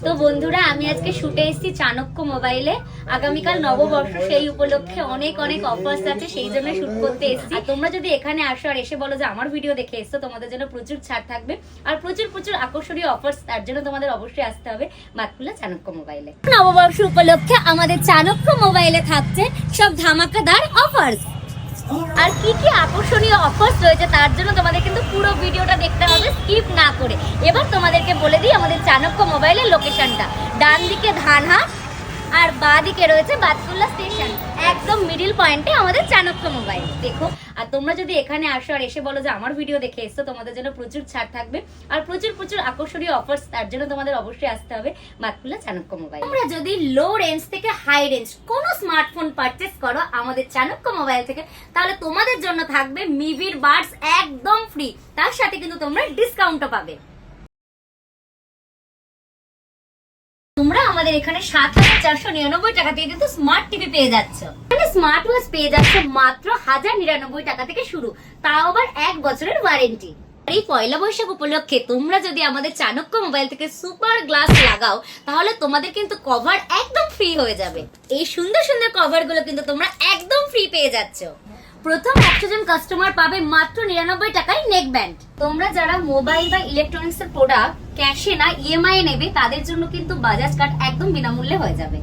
তো বন্ধুরা, আমি আজকে শুটে এসেছি চাণক্য মোবাইলে। আগামীকাল নববর্ষ, সেই উপলক্ষে অনেক অনেক অফার্স আছে, সেই জন্য শুট করতে এসেছি। আর তোমরা যদি এখানে আসো আর এসে বলো যে আমার ভিডিও দেখে এসছো, তোমাদের জন্য প্রচুর ছাড় থাকবে আর প্রচুর প্রচুর আকর্ষণীয় অফার্স। তার জন্য তোমাদের অবশ্যই আসতে হবে বাতকুল্লা চাণক্য মোবাইলে। নববর্ষ উপলক্ষে আমাদের চাণক্য মোবাইলে থাকছে সব ধামাকাদার অফার্স। আর কি কি আকর্ষণীয় অফার্স রয়েছে তার জন্য তোমাদের কিন্তু পুরো ভিডিওটা দেখতে হবে, স্কিপ না করে। এবার তোমাদেরকে বলে দিই আমাদের চাণক্য মোবাইলের লোকেশনটা। ডান দিকে ধানহাট আর বাঁ দিকে রয়েছে বাতকুল্লা স্টেশন, একদম মিডিল পয়েন্টে আমাদের চাণক্য মোবাইল। দেখো, আর তোমরা যদি এখানে আসো আর এসে বলো যে আমার ভিডিও দেখে এসছো, তোমাদের জন্য প্রচুর ছাড় থাকবে আর প্রচুর প্রচুর আকর্ষণীয় অফার্স। তার জন্য তোমাদের অবশ্যই আসতে হবে বাতকুল্লা চাণক্য মোবাইল। তোমরা যদি লো রেঞ্জ থেকে হাই রেঞ্জ কোনো স্মার্টফোন পারচেস করো আমাদের চাণক্য মোবাইল থেকে, তাহলে তোমাদের জন্য থাকবে মিভির বাডস একদম ফ্রি, তার সাথে কিন্তু তোমরা ডিসকাউন্টও পাবে। তোমরা আমাদের এখানে ৭,৪৯৯ টাকা থেকে কিন্তু স্মার্ট টিভি পেয়ে যাচ্ছ। এখানে স্মার্ট ওয়াচ পেয়ে যাচ্ছ মাত্র ১,০৯৯ টাকা থেকে শুরু, তাও আবার ১ বছরের ওয়ারেন্টি। এই পয়লা বৈশাখ উপলক্ষে তোমরা যদি আমাদের চাণক্য মোবাইল থেকে সুপার গ্লাস লাগাও, তাহলে তোমাদের কিন্তু কভার একদম ফ্রি হয়ে যাবে। এই সুন্দর সুন্দর কভার গুলো কিন্তু তোমরা একদম ফ্রি পেয়ে যাচ্ছ। প্রথম ১০০ জন কাস্টমার পাবে মাত্র ৯৯ টাকায় নেক ব্যান্ড। তোমরা যারা মোবাইল বা ইলেকট্রনিক্স এর প্রোডাক্ট ক্যাশে না ইএমআই নেবে, তাদের জন্য কিন্তু বাজাজ কার্ড একদম বিনামূল্যে হয়ে যাবে।